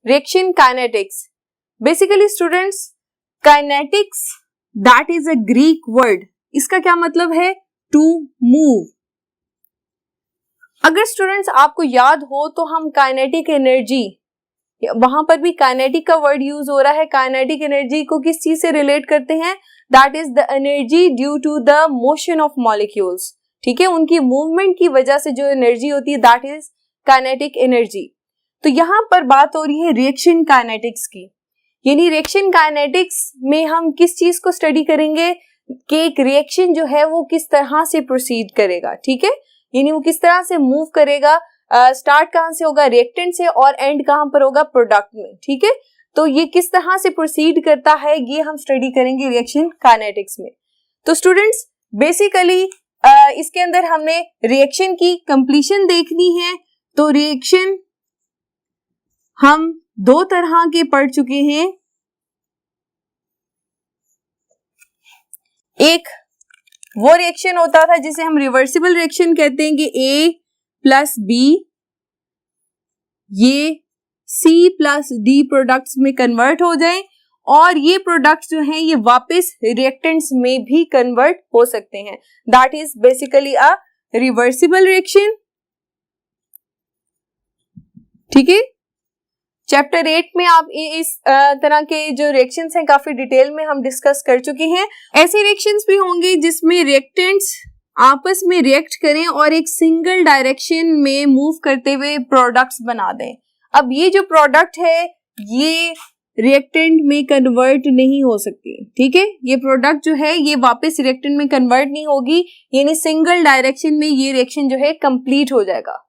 Reaction kinetics. Basically students, kinetics that is a Greek word, इसका क्या मतलब है? To move. अगर स्टूडेंट्स आपको याद हो तो हम काइनेटिक एनर्जी, वहां पर भी काइनेटिक का वर्ड यूज हो रहा है। काइनेटिक एनर्जी को किस चीज से रिलेट करते हैं? That is the energy due to the motion of molecules. ठीक है, उनकी मूवमेंट की वजह से जो एनर्जी होती है दैट इज काइनेटिक एनर्जी। तो यहाँ पर बात हो रही है रिएक्शन काइनेटिक्स की, यानी रिएक्शन काइनेटिक्स में हम किस चीज को स्टडी करेंगे कि एक रिएक्शन जो है वो किस तरह से प्रोसीड करेगा। ठीक है, यानी वो किस तरह से मूव करेगा, स्टार्ट कहां से होगा? रिएक्टेंट से, और एंड कहां पर होगा? प्रोडक्ट में। ठीक है, तो ये किस तरह से प्रोसीड करता है ये हम स्टडी करेंगे रिएक्शन काइनेटिक्स में। तो स्टूडेंट्स बेसिकली इसके अंदर हमने रिएक्शन की कंप्लीशन देखनी है। तो रिएक्शन हम दो तरह के पढ़ चुके हैं, एक वो रिएक्शन होता था जिसे हम रिवर्सिबल रिएक्शन कहते हैं कि A प्लस B ये C प्लस D प्रोडक्ट्स में कन्वर्ट हो जाए, और ये प्रोडक्ट्स जो हैं ये वापस रिएक्टेंट्स में भी कन्वर्ट हो सकते हैं। That is basically a reversible reaction. ठीक है, चैप्टर 8 में आप इस तरह के जो रिएक्शंस हैं काफी डिटेल में हम डिस्कस कर चुके हैं। ऐसे रिएक्शंस भी होंगे जिसमें रिएक्टेंट्स आपस में रिएक्ट करें और एक सिंगल डायरेक्शन में मूव करते हुए प्रोडक्ट्स बना दें। अब ये जो प्रोडक्ट है ये रिएक्टेंट में कन्वर्ट नहीं हो सकती। ठीक है, ये प्रोडक्ट जो है ये वापस रिएक्टेंट में कन्वर्ट नहीं होगी, यानी सिंगल डायरेक्शन में ये रिएक्शन जो है कंप्लीट हो जाएगा।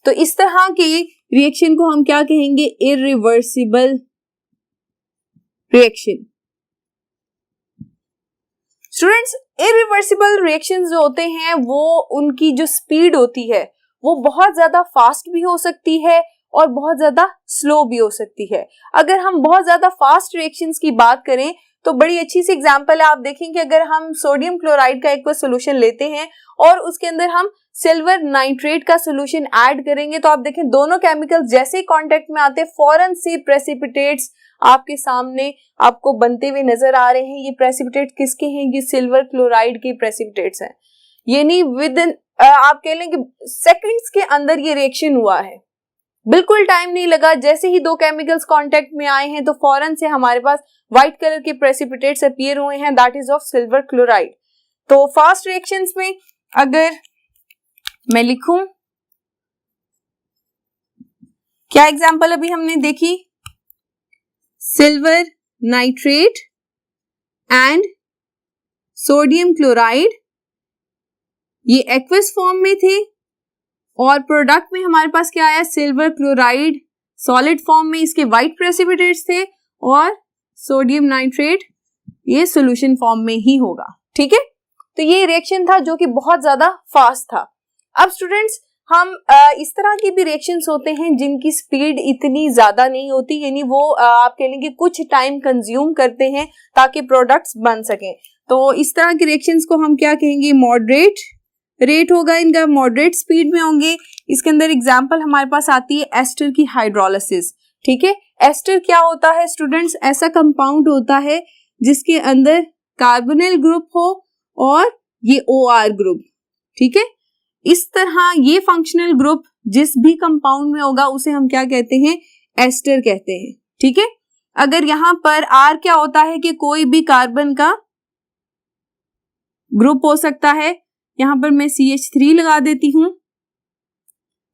तो इस तरह के रिएक्शन को हम क्या कहेंगे? Irreversible reaction. Students, irreversible reactions जो होते हैं वो उनकी जो स्पीड होती है वो बहुत ज्यादा फास्ट भी हो सकती है और बहुत ज्यादा स्लो भी हो सकती है। अगर हम बहुत ज्यादा फास्ट रिएक्शंस की बात करें तो बड़ी अच्छी सी एग्जांपल है, आप देखेंगे अगर हम सोडियम क्लोराइड का एक सोल्यूशन लेते हैं और उसके अंदर हम सिल्वर नाइट्रेट का सोल्यूशन ऐड करेंगे तो आप देखें दोनों केमिकल्स जैसे कांटेक्ट में आते हैं फौरन से प्रेसिपिटेट्स आपके सामने आपको बनते हुए नजर आ रहे हैं। ये प्रेसिपिटेट किसके हैं? ये सिल्वर क्लोराइड के प्रेसिपिटेट्स हैं। यानी विद इन आप कह लें कि सेकंड्स के अंदर ये रिएक्शन हुआ है, बिल्कुल टाइम नहीं लगा। जैसे ही दो केमिकल्स कांटेक्ट में आए हैं तो फौरन से हमारे पास व्हाइट कलर के प्रेसिपिटेट्स अपीयर हुए हैं, that is of silver chloride. तो फास्ट रिएक्शंस में अगर मैं लिखूं, क्या एग्जांपल अभी हमने देखी? Silver nitrate and sodium chloride, ये एक्वस फॉर्म में थे और प्रोडक्ट में हमारे पास क्या आया? सिल्वर क्लोराइड सॉलिड फॉर्म में, इसके व्हाइट प्रेसिपिटेट्स थे, और सोडियम नाइट्रेट ये सॉल्यूशन फॉर्म में ही होगा। ठीक है, तो ये रिएक्शन था जो कि बहुत ज्यादा फास्ट था। अब स्टूडेंट्स हम इस तरह की भी रिएक्शंस होते हैं जिनकी स्पीड इतनी ज्यादा नहीं होती, यानी वो आप कह लेंगे कुछ टाइम कंज्यूम करते हैं ताकि प्रोडक्ट्स बन सकें। तो इस तरह की रिएक्शंस को हम क्या कहेंगे? मॉडरेट रेट होगा इनका, मॉडरेट स्पीड में होंगे। इसके अंदर एग्जांपल हमारे पास आती है एस्टर की हाइड्रोलिसिस। ठीक है, एस्टर क्या होता है स्टूडेंट्स? ऐसा कंपाउंड होता है जिसके अंदर कार्बोनिल ग्रुप हो और ये OR ग्रुप। ठीक है, इस तरह ये फंक्शनल ग्रुप जिस भी कंपाउंड में होगा उसे हम क्या कहते हैं? एस्टर कहते हैं। ठीक है, अगर यहां पर R क्या होता है कि कोई भी कार्बन का ग्रुप हो सकता है। यहां पर मैं CH3 लगा देती हूं,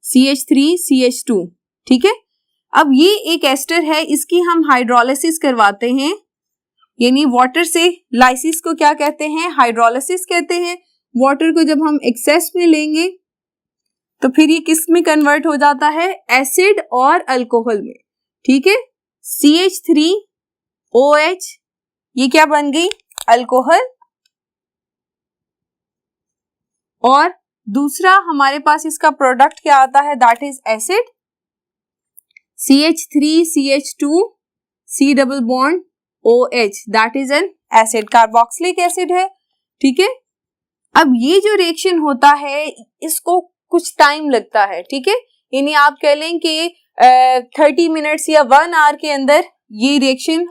CH3 CH2। ठीक है, अब ये एक एस्टर है, इसकी हम हाइड्रोलिसिस करवाते हैं, यानी वाटर से लाइसिस को क्या कहते हैं? हाइड्रोलिसिस कहते हैं। वाटर को जब हम एक्सेस में लेंगे तो फिर ये किस में कन्वर्ट हो जाता है? एसिड और अल्कोहल में। ठीक है, CH3OH ये क्या बन गई? अल्कोहल। और दूसरा हमारे पास इसका प्रोडक्ट क्या आता है? That is acid. CH3CH2 C double bond OH that is an acid, carboxylic acid है। ठीक है, अब ये जो रिएक्शन होता है इसको कुछ टाइम लगता है। ठीक है, यानी आप कह लें कि 30 मिनट्स या 1 आवर के अंदर ये रिएक्शन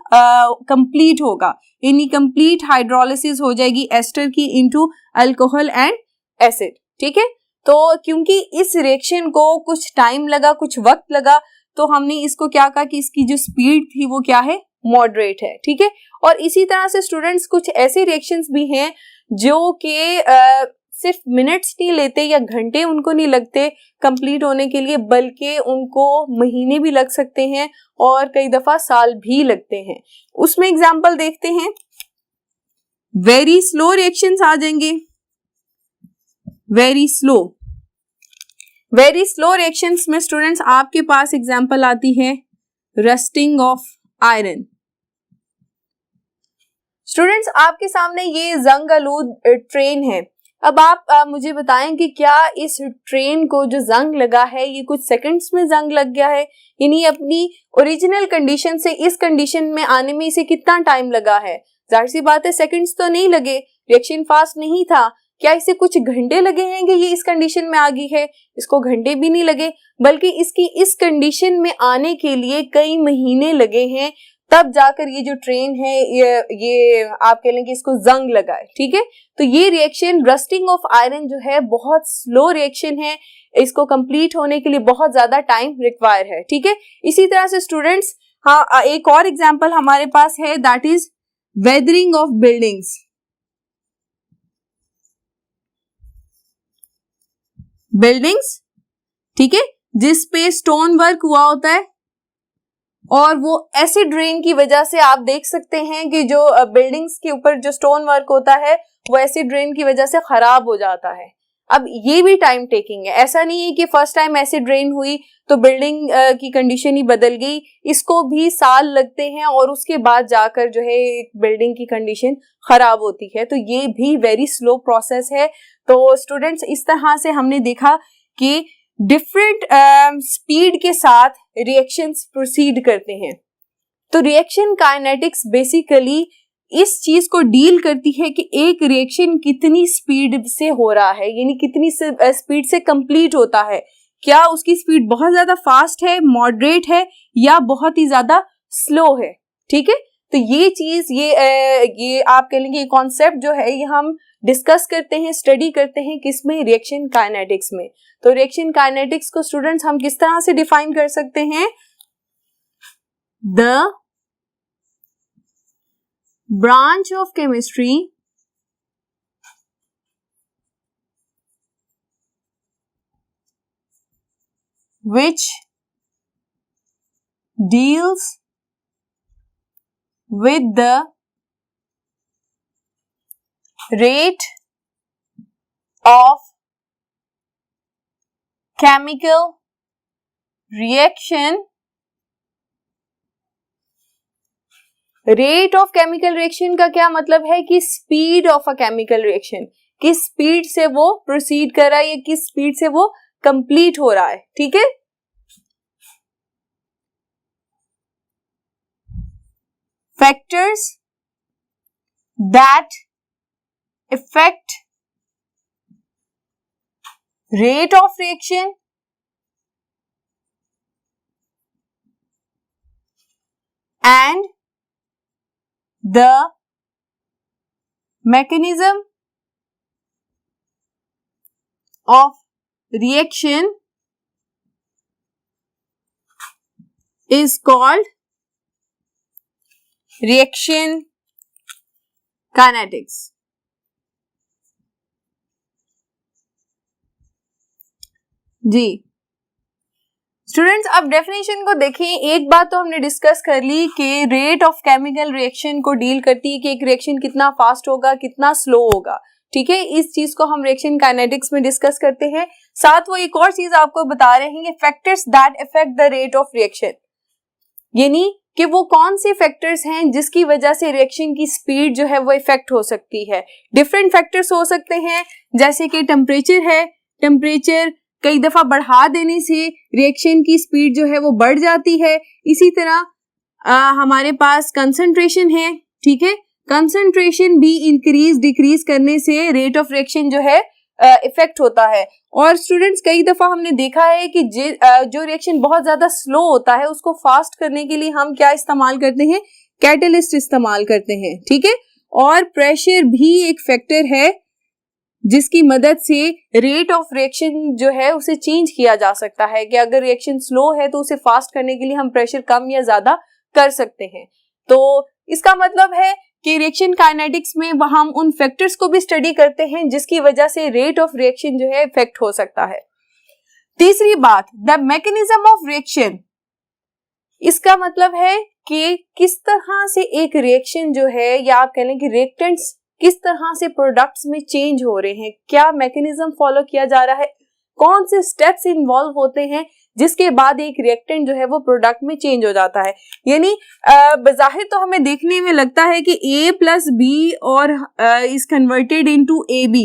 कंप्लीट होगा, यानी कंप्लीट हाइड्रोलिसिस हो जाएगी एस्टर की इनटू अल्कोहल एंड एसिड। ठीक है, तो क्योंकि इस रिएक्शन को कुछ टाइम लगा, कुछ वक्त लगा, तो हमने इसको क्या कहा कि इसकी जो स्पीड थी वो क्या है, मॉडरेट है। ठीक है, और इसी तरह से स्टूडेंट्स कुछ ऐसे रिएक्शंस भी हैं जो कि सिर्फ मिनट्स नहीं लेते या घंटे उनको नहीं लगते कंप्लीट होने के लिए, बल्कि उनको महीने भी लग सकते हैं और कई दफा साल भी लगते हैं। उसमें एग्जांपल देखते हैं, वेरी स्लो रिएक्शंस आ जाएंगे। वेरी स्लो रिएक्शंस में स्टूडेंट्स आपके पास एग्जांपल आती है रस्टिंग ऑफ आयरन। स्टूडेंट्स आपके सामने ये जंग आलूद ट्रेन है। अब आप मुझे बताएं कि क्या इस ट्रेन को जो जंग लगा है ये कुछ सेकंड्स में जंग लग गया है, यानी अपनी ओरिजिनल कंडीशन से इस कंडीशन में आने में इसे कितना टाइम लगा है? जाहिर सी बात है सेकंड्स तो नहीं लगे, रिएक्शन फास्ट नहीं था। क्या इसे कुछ घंटे लगे हैं कि ये इस कंडीशन में आ गई है? इसको घंटे भी नहीं लगे, बल्कि इसकी इस कंडीशन में आने के लिए कई महीने लगे हैं, तब जाकर ये जो ट्रेन है ये आप कह लें कि इसको जंग लगा है। ठीक है, तो ये रिएक्शन रस्टिंग ऑफ आयरन जो है बहुत स्लो रिएक्शन है, इसको कंप्लीट होने के लिए बहुत ज्यादा टाइम रिक्वायर है। ठीक है, इसी तरह से स्टूडेंट्स हाँ एक और एग्जांपल हमारे पास है, that is weathering of buildings. ठीक है, जिस पे स्टोन वर्क हुआ होता है और वो एसिड रेन की वजह से आप देख सकते हैं कि जो बिल्डिंग्स के ऊपर जो स्टोन वर्क होता है वो एसिड रेन की वजह से खराब हो जाता है। अब ये भी टाइम टेकिंग है, ऐसा नहीं है कि फर्स्ट टाइम एसिड रेन हुई तो बिल्डिंग की कंडीशन ही बदल गई, इसको भी साल लगते हैं और उसके बाद जाकर जो है बिल्डिंग की कंडीशन खराब होती है। तो ये भी वेरी स्लो प्रोसेस है। तो स्टूडेंट्स इस तरह से हमने देखा कि डिफरेंट स्पीड के साथ रिएक्शंस प्रोसीड करते हैं। तो रिएक्शन काइनेटिक्स बेसिकली इस चीज को डील करती है कि एक रिएक्शन कितनी स्पीड से हो रहा है, यानी कितनी स्पीड से कंप्लीट होता है। क्या उसकी स्पीड बहुत ज्यादा फास्ट है, मॉडरेट है, या बहुत ही ज्यादा स्लो है। ठीक है, तो ये चीज ये आप कह लेंगे कॉन्सेप्ट जो है ये हम डिस्कस करते हैं, स्टडी करते हैं किसमें, रिएक्शन काइनेटिक्स में। तो रिएक्शन काइनेटिक्स को स्टूडेंट्स हम किस तरह से डिफाइन कर सकते हैं? The branch of chemistry which deals with the rate of chemical reaction, rate of chemical reaction का क्या मतलब है कि speed of a chemical reaction, किस स्पीड से वो प्रोसीड कर रहा है या किस स्पीड से वो कंप्लीट हो रहा है। ठीक है, factors that effect rate of reaction and the mechanism of reaction is called reaction kinetics. जी स्टूडेंट्स, अब डेफिनेशन को देखें। एक बात तो हमने डिस्कस कर ली कि रेट ऑफ केमिकल रिएक्शन को डील करती है कि एक रिएक्शन कितना फास्ट होगा, कितना स्लो होगा। ठीक है, इस चीज को हम रिएक्शन काइनेटिक्स में डिस्कस करते हैं। साथ वो एक और चीज आपको बता रहे हैं, factors that affect the rate of reaction, यानी कि वो कौन से फैक्टर्स हैं जिसकी वजह से रिएक्शन की स्पीड जो है वो इफेक्ट हो सकती है। डिफरेंट फैक्टर्स हो सकते हैं, जैसे कि टेम्परेचर है, टेम्परेचर कई दफा बढ़ा देने से रिएक्शन की स्पीड जो है वो बढ़ जाती है। इसी तरह हमारे पास कंसंट्रेशन है। ठीक है, कंसंट्रेशन भी इंक्रीज डिक्रीज करने से रेट ऑफ रिएक्शन जो है इफेक्ट होता है। और स्टूडेंट्स कई दफा हमने देखा है कि जो रिएक्शन बहुत ज्यादा स्लो होता है उसको फास्ट करने के लिए हम क्या इस्तेमाल करते हैं, कैटलिस्ट इस्तेमाल करते हैं, ठीक है। और प्रेशर भी एक फैक्टर है जिसकी मदद से रेट ऑफ रिएक्शन जो है उसे चेंज किया जा सकता है, कि अगर रिएक्शन स्लो है तो उसे फास्ट करने के लिए हम प्रेशर कम या ज्यादा कर सकते हैं। तो इसका मतलब है कि रिएक्शन काइनेटिक्स में हम उन फैक्टर्स को भी स्टडी करते हैं जिसकी वजह से रेट ऑफ रिएक्शन जो है इफेक्ट हो सकता है। तीसरी बात, द मैकेनिज्म ऑफ रिएक्शन, इसका मतलब है कि किस तरह से एक रिएक्शन जो है या आप कह लें कि रिएक्टेंट्स किस तरह से प्रोडक्ट्स में चेंज हो रहे हैं, क्या मैकेनिज्म फॉलो किया जा रहा है, कौन से स्टेप्स इन्वॉल्व होते हैं जिसके बाद एक रिएक्टेंट जो है वो प्रोडक्ट में चेंज हो जाता है। यानी बज़ाहिर तो हमें देखने में लगता है कि A प्लस बी और इज कन्वर्टेड इनटू AB,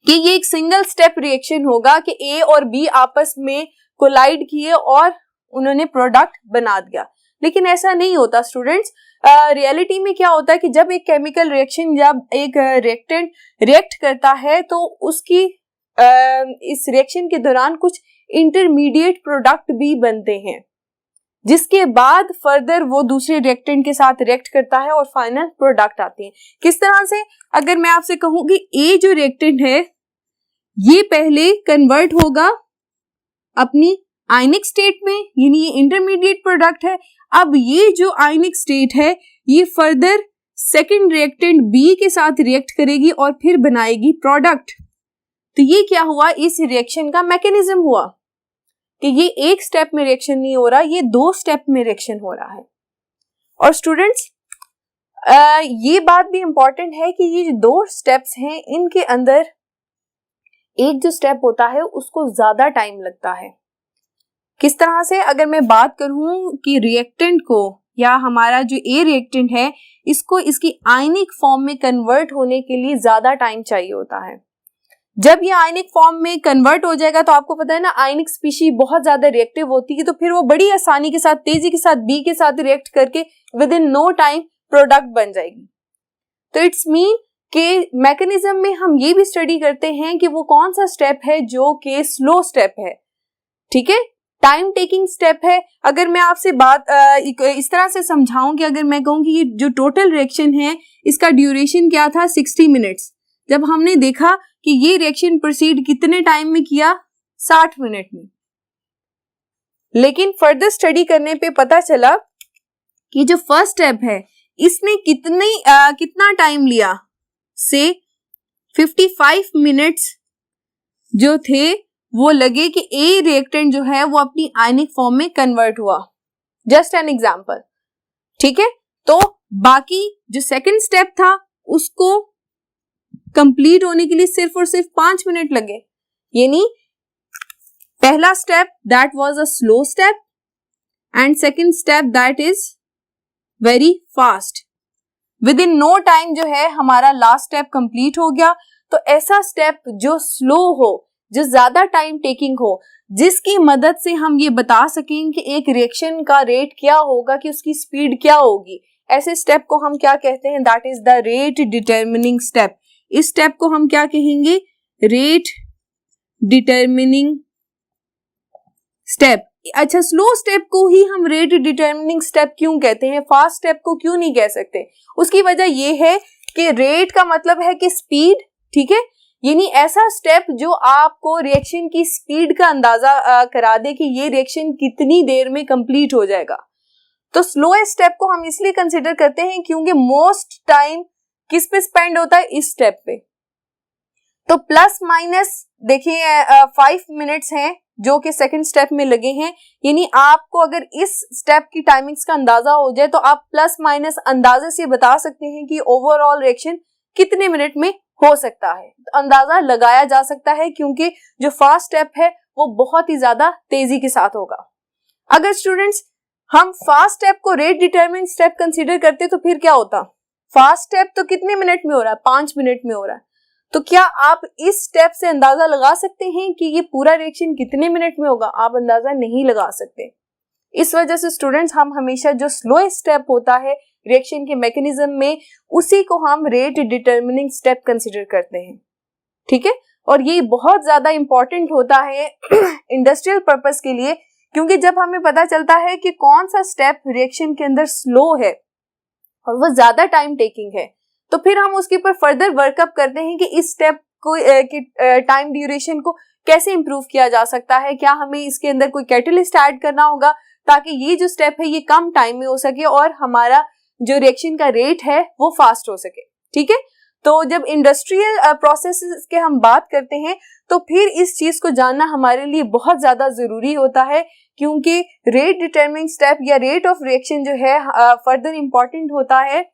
कि ये एक सिंगल स्टेप रिएक्शन होगा कि A और B आपस में कोलाइड किए और उन्होंने प्रोडक्ट बना दिया, लेकिन ऐसा नहीं होता स्टूडेंट्स। रियलिटी में क्या होता है कि जब एक केमिकल रिएक्शन, जब एक रिएक्टेंट रिएक्ट करता है तो उसकी इस रिएक्शन के दौरान कुछ इंटरमीडिएट प्रोडक्ट भी बनते हैं, जिसके बाद फर्दर वो दूसरे रिएक्टेंट के साथ रिएक्ट करता है और फाइनल प्रोडक्ट आते हैं। किस तरह से, अगर मैं आपसे कहूं कि A जो रिएक्टेंट है ये पहले कन्वर्ट होगा अपनी आयनिक स्टेट में, यानी ये इंटरमीडिएट प्रोडक्ट है। अब ये जो आयनिक स्टेट है ये फर्दर सेकंड रिएक्टेंट B के साथ रिएक्ट करेगी और फिर बनाएगी प्रोडक्ट। तो ये क्या हुआ, इस रिएक्शन का मैकेनिज्म हुआ कि ये एक स्टेप में रिएक्शन नहीं हो रहा, ये 2 स्टेप में रिएक्शन हो रहा है। और स्टूडेंट्स ये बात भी इंपॉर्टेंट है कि ये जो 2 स्टेप्स हैं इनके अंदर एक जो स्टेप होता है उसको ज्यादा टाइम लगता है। किस तरह से, अगर मैं बात करूं कि रिएक्टेंट को या हमारा जो A रिएक्टेंट है इसको इसकी आयनिक फॉर्म में कन्वर्ट होने के लिए ज्यादा टाइम चाहिए होता है। जब ये आयनिक फॉर्म में कन्वर्ट हो जाएगा तो आपको पता है ना, आयनिक स्पीशी बहुत ज्यादा रिएक्टिव होती है, तो फिर वो बड़ी आसानी के साथ, तेजी के साथ B के साथ रिएक्ट करके within no time product बन जाएगी। तो इट्स मीन कि मैकेनिज्म में हम ये भी स्टडी करते हैं कि वो कौन सा स्टेप है जो कि स्लो स्टेप है, ठीक है, टाइम टेकिंग स्टेप है। अगर मैं आपसे बात इस तरह से समझाऊं कि अगर मैं कहूं कि ये जो टोटल रिएक्शन है इसका ड्यूरेशन क्या था, 60 मिनट्स, जब हमने देखा कि ये रिएक्शन प्रोसीड कितने टाइम में किया, 60 मिनट में। लेकिन फर्दर स्टडी करने पे पता चला कि जो फर्स्ट स्टेप है इसने कितना टाइम लिया, से 55 मिनट्स जो थे वो लगे कि A रिएक्टेंट जो है वो अपनी आयनिक फॉर्म में कन्वर्ट हुआ। जस्ट एन एग्जांपल, ठीक है। तो बाकी जो सेकंड स्टेप था उसको कंप्लीट होने के लिए सिर्फ और सिर्फ 5 मिनट लगे। यानी पहला step that was a slow step and second step that is very fast. Within no time जो है हमारा लास्ट स्टेप कंप्लीट हो गया। तो ऐसा स्टेप जो स्लो हो, जो ज्यादा टाइम टेकिंग हो, जिसकी मदद से हम ये बता सकें कि एक रिएक्शन का रेट क्या होगा, कि उसकी स्पीड क्या होगी, ऐसे स्टेप को हम क्या कहते हैं, that is the rate determining step. इस स्टेप को हम क्या कहेंगे, रेट डिटरमिनिंग स्टेप। अच्छा, स्लो स्टेप को ही हम रेट डिटरमिनिंग स्टेप क्यों कहते हैं, फास्ट स्टेप को क्यों नहीं कह सकते? उसकी वजह यह है कि रेट का मतलब है कि स्पीड, ठीक है, यानी ऐसा स्टेप जो आपको रिएक्शन की स्पीड का अंदाजा करा दे कि ये रिएक्शन कितनी देर में कंप्लीट हो जाएगा। तो स्लोएस्ट स्टेप को हम इसलिए कंसिडर करते हैं क्योंकि मोस्ट टाइम किस पे स्पेंड होता है, इस स्टेप पे। तो प्लस माइनस देखिए 5 मिनट्स हैं जो कि सेकंड स्टेप में लगे हैं। यानी आपको अगर इस स्टेप की टाइमिंग्स का अंदाजा हो जाए तो आप प्लस माइनस अंदाजे से बता सकते हैं कि ओवरऑल रिएक्शन कितने मिनट में हो सकता है। तो अंदाजा लगाया जा सकता है क्योंकि जो फास्ट स्टेप है वो बहुत ही ज्यादा तेजी के साथ होगा। अगर स्टूडेंट्स हम फास्ट स्टेप को रेट डिटरमिनिंग स्टेप कंसीडर करते तो फिर क्या होता, फास्ट स्टेप तो कितने मिनट में हो रहा है, 5 मिनट में हो रहा है। तो क्या आप इस स्टेप से अंदाजा लगा सकते हैं कि ये पूरा रिएक्शन कितने मिनट में होगा? आप अंदाजा नहीं लगा सकते। इस वजह से स्टूडेंट्स हम हमेशा जो स्लोएस्ट स्टेप होता है रिएक्शन के मैकेनिज्म में, उसी को हम रेट डिटरमिनिंग स्टेप कंसीडर करते हैं। ठीक है। और ये बहुत ज्यादा इंपॉर्टेंट होता है इंडस्ट्रियल पर्पस के लिए, क्योंकि जब हमें पता चलता है कि कौन सा स्टेप रिएक्शन के अंदर स्लो है और वो ज्यादा टाइम टेकिंग है, तो फिर हम उसके ऊपर फर्दर वर्कअप करते हैं कि इस स्टेप को टाइम ड्यूरेशन को कैसे इंप्रूव किया जा सकता है, क्या हमें इसके अंदर कोई कैटलिस्ट ऐड करना होगा ताकि ये जो स्टेप है ये कम टाइम में हो सके और हमारा जो रिएक्शन का रेट है वो फास्ट हो सके, ठीक है। तो जब इंडस्ट्रियल प्रोसेसेस के हम बात करते हैं तो फिर इस चीज को जानना हमारे लिए बहुत ज्यादा जरूरी होता है, क्योंकि रेट डिटरमिनिंग स्टेप या रेट ऑफ रिएक्शन जो है फर्दर इंपॉर्टेंट होता है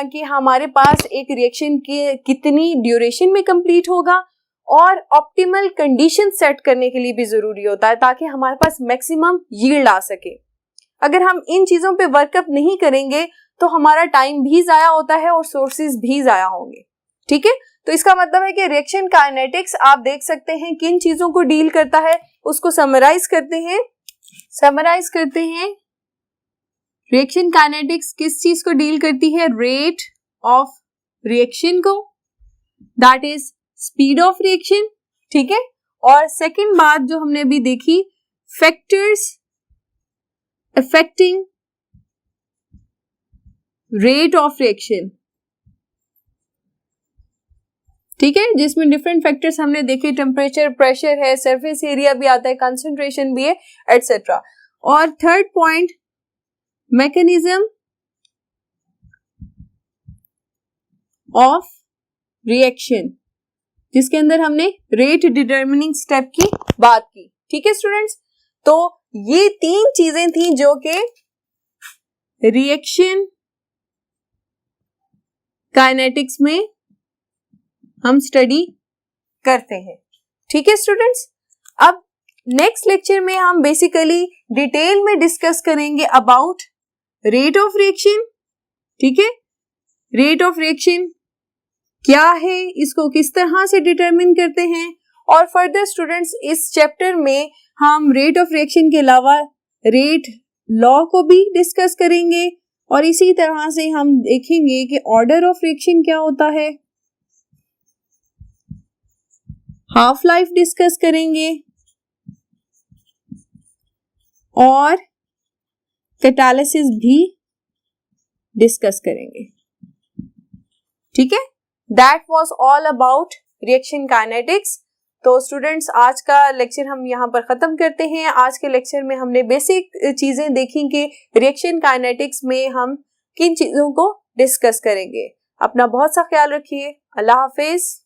कि हमारे पास एक रिएक्शन की कितनी ड्यूरेशन में कंप्लीट होगा और ऑप्टिमल कंडीशन सेट करने के लिए भी जरूरी होता है ताकि हमारे पास मैक्सिमम यील्ड आ सके। अगर हम इन चीजों पे वर्कअप नहीं करेंगे तो हमारा टाइम भी जाया होता है और सोर्सेज भी जाया होंगे, ठीक है। तो इसका मतलब है कि रिएक्शन काइनेटिक्स आप देख सकते हैं किन चीजों को डील करता है, उसको समराइज करते हैं। रिएक्शन काइनेटिक्स किस चीज को डील करती है? रेट ऑफ रिएक्शन को, that is speed of reaction, ठीक है। और सेकंड बात जो हमने अभी देखी, factors affecting rate of reaction, ठीक है, जिसमें डिफरेंट फैक्टर्स हमने देखे, टेम्परेचर, प्रेशर है, सरफेस एरिया भी आता है, कंसंट्रेशन भी है, एटसेट्रा। और third point, mechanism of reaction, जिसके अंदर हमने रेट डिटरमिनिंग स्टेप की बात की, ठीक है स्टूडेंट्स। तो ये तीन चीजें थी जो कि रिएक्शन काइनेटिक्स में हम स्टडी करते हैं, ठीक है स्टूडेंट्स। अब नेक्स्ट लेक्चर में हम बेसिकली डिटेल में डिस्कस करेंगे अबाउट रेट ऑफ रिएक्शन, ठीक है। रेट ऑफ रिएक्शन क्या है, इसको किस तरह से डिटरमिन करते हैं, और फर्दर स्टूडेंट्स इस चैप्टर में हम रेट ऑफ रिएक्शन के अलावा रेट लॉ को भी डिस्कस करेंगे और इसी तरह से हम देखेंगे कि ऑर्डर ऑफ रिएक्शन क्या होता है, हाफ लाइफ डिस्कस करेंगे और कैटालिसिस भी डिस्कस करेंगे, ठीक है। That was all about reaction kinetics. तो स्टूडेंट्स आज का लेक्चर हम यहाँ पर खत्म करते हैं। आज के लेक्चर में हमने बेसिक चीजें देखी कि रिएक्शन काइनेटिक्स में हम किन चीजों को डिस्कस करेंगे। अपना बहुत सा ख्याल रखिए। अल्लाह हाफिज।